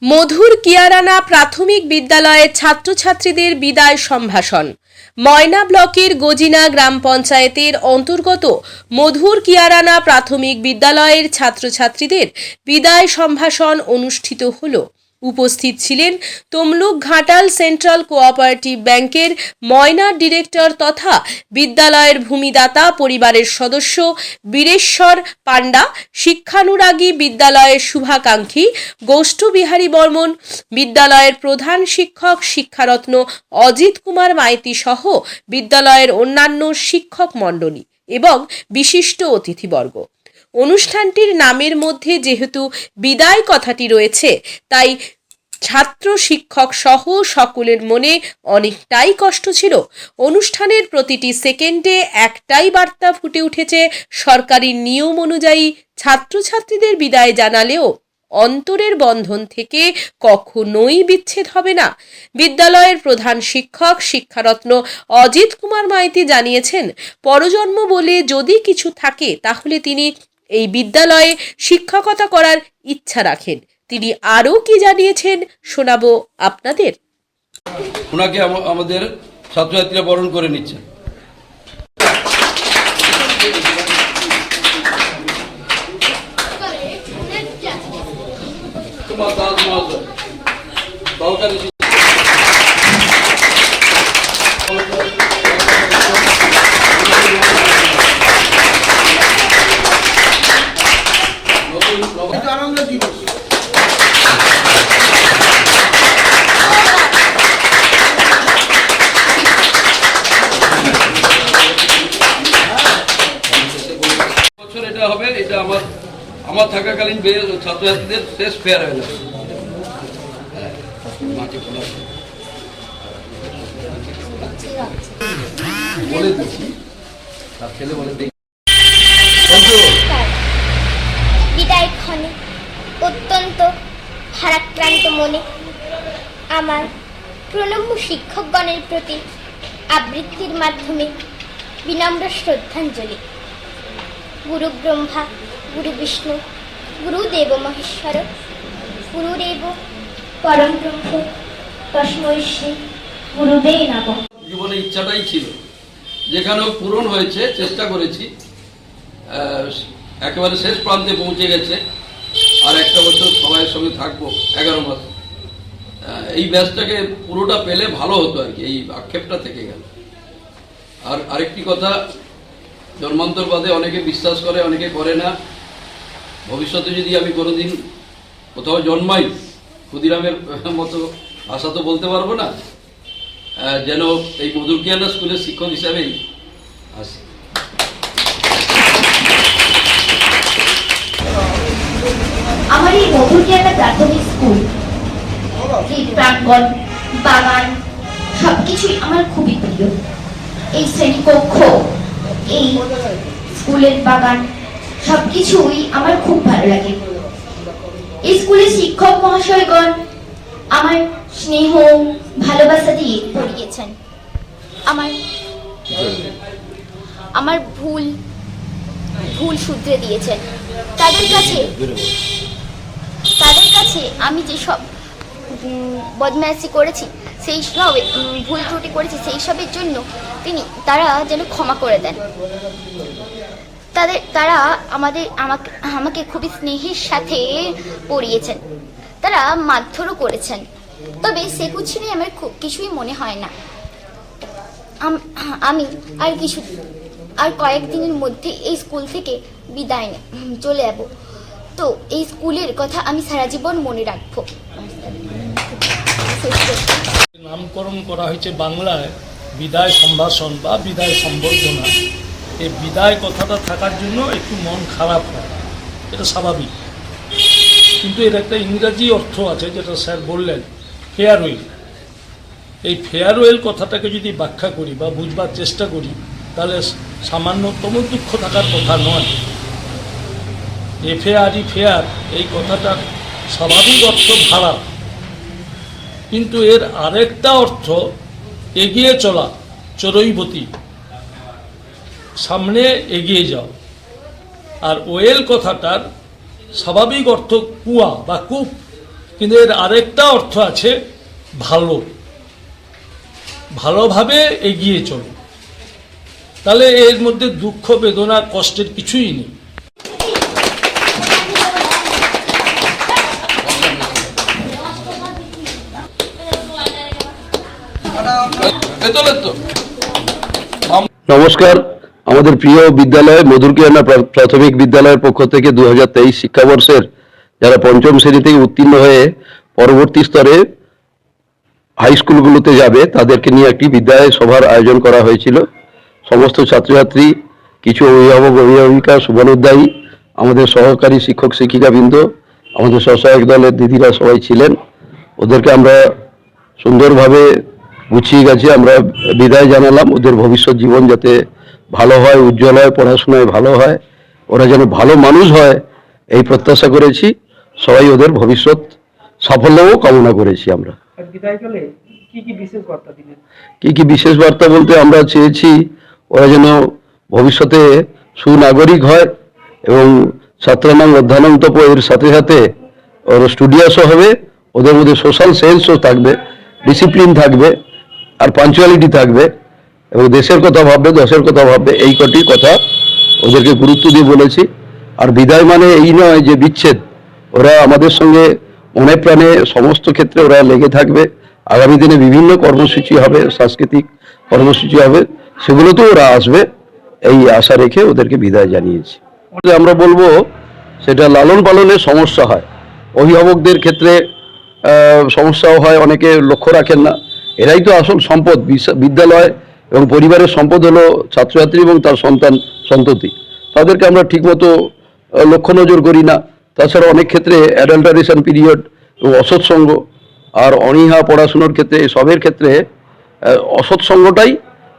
মধুর কিয়ারানা প্রাথমিক বিদ্যালয়ের ছাত্রছাত্রীদের বিদায় সম্ভাষণ। ময়না ব্লকের গজিনা গ্রাম পঞ্চায়েতের অন্তর্গত মধুর কিয়ারানা প্রাথমিক বিদ্যালয়ের ছাত্রছাত্রীদের বিদায় সম্ভাষণ অনুষ্ঠিত হল। উপস্থিত ছিলেন তমলুক ঘাটাল সেন্ট্রাল কোঅপারেটিভ ব্যাংকের ময়নার ডিরেক্টর তথা বিদ্যালয়ের ভূমিদাতা পরিবারের সদস্য বীরেশ্বর পাণ্ডা, শিক্ষানুরাগী বিদ্যালয়ের শুভাকাঙ্ক্ষী গোষ্ঠবিহারী বর্মন, বিদ্যালয়ের প্রধান শিক্ষক শিক্ষারত্ন অজিত কুমার মাইতি সহ বিদ্যালয়ের অন্যান্য শিক্ষক মণ্ডলী এবং বিশিষ্ট অতিথিবর্গ। অনুষ্ঠানটির নামের মধ্যে যেহেতু বিদায় কথাটি রয়েছে, তাই ছাত্র শিক্ষক সহ সকলের মনে অনেকটাই কষ্ট ছিল। অনুষ্ঠানের প্রতিটি সেকেন্ডে একটাই বার্তা ফুটে উঠেছে, সরকারি নিয়ম অনুযায়ী ছাত্রছাত্রীদের বিদায় জানালেও অন্তরের বন্ধন থেকে কখনোই বিচ্ছেদ হবে না। বিদ্যালয়ের প্রধান শিক্ষক শিক্ষারত্ন অজিত কুমার মাইতি জানিয়েছেন, পরজন্ম বলে যদি কিছু থাকে তাহলে তিনি এই বিদ্যালয়ে শিক্ষকতা করার ইচ্ছা রাখেন। তিনি আরও কি জানিয়েছেন শোনাবো আপনাদের। ওনাকে আমাদের ছাত্রছাত্রীরা বরণ করে নিচ্ছে। এটা হবে, এটা আমার থাকাকালীন ছাত্রছাত্রীদের শেষ ফেয়ারওয়েল বলে দিচ্ছি। তার ছেলে বলে বিদায় ক্ষণে অত্যন্ত ভারাক্রান্ত মনে আমার প্রণম্য শিক্ষকগণের প্রতি আবৃত্তির মাধ্যমে বিনম্র শ্রদ্ধাঞ্জলি। গুরু ব্রহ্মা, গুরু বিষ্ণু, গুরুদেব মহেশ্বর, গুরুদেব পরম ব্রহ্ম, তস্मै শ্রী গুরুদেব নমঃ। জীবনে ইচ্ছাটাই ছিল, যেখানেও পূরণ হয়েছে, চেষ্টা করেছি, একেবারে শেষ প্রান্তে পৌঁছে গেছে। আর একটা বছর সবাই সঙ্গে থাকবো, 11 মাস। এই ব্যাচটাকে পুরোটা পেলে ভালো হতো আর কি, এই আক্ষেপটা থেকে গেল। আর আরেকটি কথা, জন্মান্তর বাদে অনেকে বিশ্বাস করে, অনেকে করে না। ভবিষ্যতে যদি আমি কোনোদিন কোথাও জন্মাই, ক্ষুদিরামের মতো ভাষা তো বলতে পারবো না, যেন এই মধুর কিয়ারানা স্কুলের শিক্ষক হিসাবেই আসি। আমার এই মধুর কিয়ারানা প্রাথমিক স্কুল, প্রাঙ্গণ, বাগান সবকিছুই আমার খুবই প্রিয়। এই শ্রেণীকক্ষ, এই স্কুলের বাগান সবকিছুই আমার খুব ভালো লাগে। এই স্কুলের শিক্ষক মহাশয়গণ আমার স্নেহ ভালোবাসা দিয়ে পড়িয়েছেন। আমার ভুল শুধরে দিয়েছেন। তাদের কাছে আমি যেসব বদমাইশি করেছি, সেই সব ভুল ত্রুটি করেছি, সেই সবের জন্য তারা যেন ক্ষমা করে দেন। তারা আমাকে খুবই স্নেহের সাথে পড়িয়েছেন, তারা মারধরও করেছেন। তবে সে কিছু নিয়ে আমার কিছুই মনে হয় না। আমি আর কয়েকদিনের মধ্যে এই স্কুল থেকে বিদায় চলে যাব। তো এই স্কুলের কথা আমি সারা জীবন মনে রাখবো। নামকরণ করা হয়েছে বাংলায় বিদায় সম্ভাষণ বা বিদায় সম্বর্ধনা। এই বিদায় কথাটা থাকার জন্য একটু মন খারাপ হয়, এটা স্বাভাবিক। কিন্তু এর একটা ইংরাজি অর্থ আছে, যেটা স্যার বললেন, ফেয়ারওয়েল। এই ফেয়ারওয়েল কথাটাকে যদি ব্যাখ্যা করি বা বুঝবার চেষ্টা করি, তাহলে সামান্যতম দুঃখ থাকার কথা নয়। ফেয়ার, এই কথাটার স্বাভাবিক অর্থ ভাড়া, কিন্তু এর আরেকটা অর্থ এগিয়ে চলা, চরৈবতী, সামনে এগিয়ে যাও। আর ওয়েল কথাটার স্বাভাবিক অর্থ কুয়া বা কূপ, কিন্তু এর আরেকটা অর্থ আছে ভালোভাবে এগিয়ে চলো, তাহলে এর মধ্যে দুঃখ বেদনা কষ্টের কিছুই নেই। নমস্কার, আমাদের প্রিয় বিদ্যালয় মধুর কিরানা প্রাথমিক বিদ্যালয়ের পক্ষ থেকে 2023 শিক্ষাবর্ষের যারা পঞ্চম শ্রেণী থেকে উত্তীর্ণ হয়ে পরবর্তী স্তরে হাই স্কুলগুলোতে যাবে তাদেরকে নিয়ে একটি বিদ্যালয় সভার আয়োজন করা হয়েছিল। সমস্ত ছাত্রছাত্রী, কিছু অভিভাবক অভিভাবিকা, শুভানুধ্যায়ী, আমাদের সহকারী শিক্ষক শিক্ষিকাবৃন্দ, আমাদের স্বসহায়ক দলের দিদিরা সবাই ছিলেন। ওদেরকে আমরা সুন্দরভাবে গুছিয়ে গেছি, আমরা বিদায় জানালাম। ওদের ভবিষ্যৎ জীবন যাতে ভালো হয়, উজ্জ্বল হয়, পড়াশোনায় ভালো হয়, ওরা যেন ভালো মানুষ হয় এই প্রত্যাশা করেছি। সবাই ওদের ভবিষ্যৎ সাফল্যও কামনা করেছি। আমরা কি কি বিশেষ বার্তা বলতে আমরা চেয়েছি ওরা যেন ভবিষ্যতে সুনাগরিক হয় এবং ছাত্রানাং অধ্যয়নং তপ এর সাথে সাথে ওরা স্টুডিয়াসও হবে, ওদের মধ্যে সোশ্যাল সেন্সও থাকবে, ডিসিপ্লিন থাকবে, আর পাঞ্চুয়ালিটি থাকবে এবং দেশের কথা ভাববে, দশের কথা ভাববে। এই কটি কথা ওদেরকে গুরুত্ব দিয়ে বলেছি। আর বিদায় মানে এই নয় যে বিচ্ছেদ, ওরা আমাদের সঙ্গে মনে প্রাণে সমস্ত ক্ষেত্রে ওরা লেগে থাকবে। আগামী দিনে বিভিন্ন কর্মসূচি হবে, সাংস্কৃতিক কর্মসূচি হবে, সেগুলোতেও ওরা আসবে, এই আশা রেখে ওদেরকে বিদায় জানিয়েছি। আমরা বলবো সেটা লালন পালনের সমস্যা হয়, অভিভাবকদের ক্ষেত্রে সমস্যাও হয়, অনেকে লক্ষ্য রাখেন না। এরাই তো আসল সম্পদ। বিদ্যালয় এবং পরিবারের সম্পদ হলো ছাত্রছাত্রী এবং তার সন্তান সন্ততি। তাদেরকে আমরা ঠিকমতো লক্ষ্য নজর করি না। তাছাড়া অনেক ক্ষেত্রে অ্যাডাল্টারেশন পিরিয়ড এবং অসৎসঙ্গ আর অনীহা পড়াশুনোর ক্ষেত্রে, সবের ক্ষেত্রে অসৎসঙ্গটাই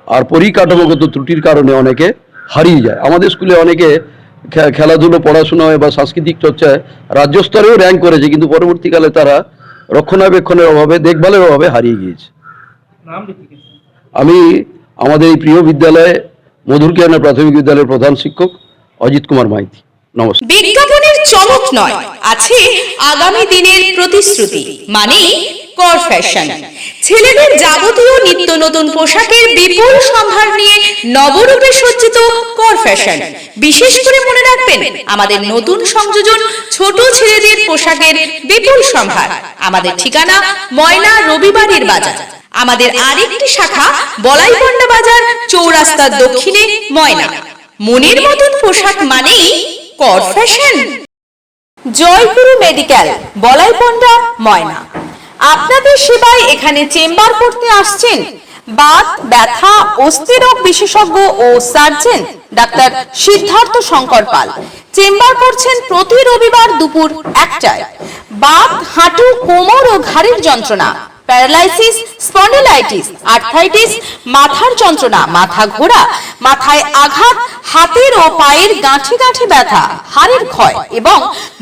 আর পরিকাঠামোগত ত্রুটির কারণে অনেকে হারিয়ে যায়। আমাদের স্কুলে অনেকে খেলাধুলো, পড়াশোনায় বা সাংস্কৃতিক চর্চায় রাজ্য স্তরেও র্যাঙ্ক করেছে, কিন্তু পরবর্তীকালে তারা রক্ষণাবেক্ষণের অভাবে, দেখভালের অভাবে হারিয়ে গিয়েছে। আমি আমাদের এই প্রিয় বিদ্যালয়ে মধুর কিরানা প্রাথমিক বিদ্যালয়ের প্রধান শিক্ষক অজিত কুমার মাইতি। নমস্কার। বিজ্ঞাপনের চমক নয়, আছে আগামী দিনের প্রতিশ্রুতি, মানে কর ফ্যাশন। ছেলেদের যাবতীয় নিত্য নতুন পোশাকের বিপুল সম্ভার নিয়ে নবরূপে সজ্জিত কর ফ্যাশন। বিশেষ করে মনে রাখবেন, আমাদের নতুন সংযোজন ছোট ছেলেদের পোশাকের বিপুল সম্ভার। আমাদের ঠিকানা ময়না রবিবারের বাজার। আমাদের আরেকটি শাখা বলাইপন্ডা বাজার, চৌরাস্তার দক্ষিণে ময়না। মনের মতন পোশাক মানেই কর ফ্যাশন। জয়গুরু মেডিকেল, বলাইপন্ডা, ময়না। আপনাদের সেবায় এখানে চেম্বার করতে আসছেন বাত, ব্যথা, অস্থিরোগ বিশেষজ্ঞ ও সার্জন ডাক্তার সিদ্ধার্থ শঙ্কর পাল। চেম্বার করছেন প্রতি রবিবার দুপুর 1টায়। বাত, হাঁটু, কোমর ও ঘাড়ের যন্ত্রণা, প্যারালাইসিস, স্পন্ডিলাইটিস, আর্থ্রাইটিস, মাথার যন্ত্রণা, মাথা ঘোরা, মাথায় আঘাত, হাতের ও পায়ের গাঁঠে গাঁঠে ব্যথা, হাড়ের ক্ষয় এবং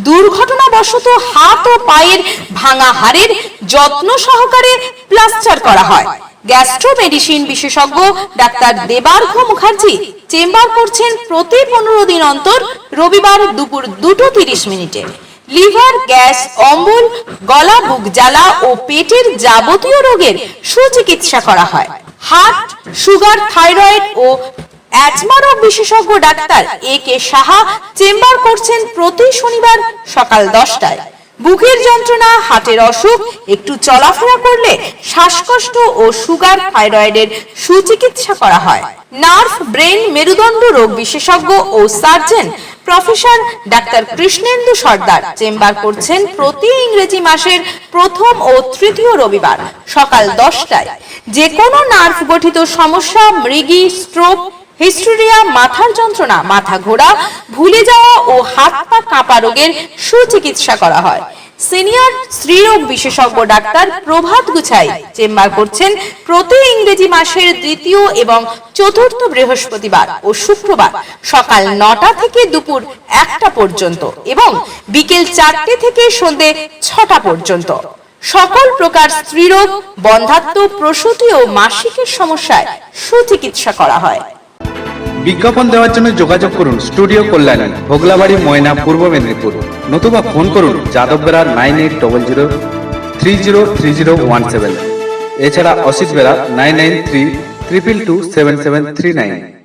দুর্ঘটনাবশত হাত ও পায়ের ভাঙা হাড়ের যত্ন সহকারে প্লাস্টার করা হয়। গ্যাস্ট্রো মেডিসিন বিশেষজ্ঞ ডাক্তার দেবার্ঘ মুখার্জি চেম্বার করছেন প্রতি 15 দিন অন্তর রবিবার দুপুর 2:30। লিভার, গ্যাস, অম্বল, গলা, বুক জ্বালা ও পেটের যাবতীয় রোগের সুচিকিৎসা করা হয়। হার্ট, সুগার, থাইরয়েড ও অ্যাজমা রোগ বিশেষজ্ঞ ডাক্তার AK সাহা চেম্বার করছেন প্রতি শনিবার সকাল 10টায়। বুকের যন্ত্রণা, হার্টের অসুখ, একটু চলাফেরা করলে শ্বাসকষ্ট ও সুগার, থাইরয়েডের সুচিকিৎসা করা হয়। নার্ভ, ব্রেন, মেরুদণ্ড রোগ বিশেষজ্ঞ ও সার্জন প্রফেসর ডাক্তার কৃষ্ণেন্দু সর্দার চেম্বার করছেন প্রতি ইংরেজি মাসের প্রথম ও তৃতীয় রবিবার সকাল 10টায়। যে কোনো নার্ভ গঠিত সমস্যা, মৃগী, স্ট্রোক, হিস্টেরিয়া, মাথার যন্ত্রণা, মাথা ঘোরা, ভুলে যাওয়া ও হাত পা কাঁপা রোগের সুচিকিৎসা করা হয়। সিনিয়র স্ত্রীরোগ বিশেষজ্ঞ ডাক্তার প্রভাত গুছাই চেম্বার করছেন প্রতি ইংরেজি মাসের দ্বিতীয় এবং চতুর্থ বৃহস্পতিবার ও শুক্রবার সকাল 9টা থেকে দুপুর 1টা পর্যন্ত এবং বিকেল 4টে থেকে সন্ধ্যে 6টা পর্যন্ত। সকল প্রকার স্ত্রীরোগ, বন্ধ্যাত্ব, প্রসূতি ও মাসিকের সমস্যায় সুচিকিৎসা করা হয়। বিজ্ঞাপন দেওয়ার জন্য যোগাযোগ করুন স্টুডিও কল্যাণী, ভোগলাবাড়ি, ময়না, পূর্ব মেদিনীপুর, নতুবা ফোন করুন যাদব বেরা 9800303017। এছাড়া অসিত বেরা 9932227739।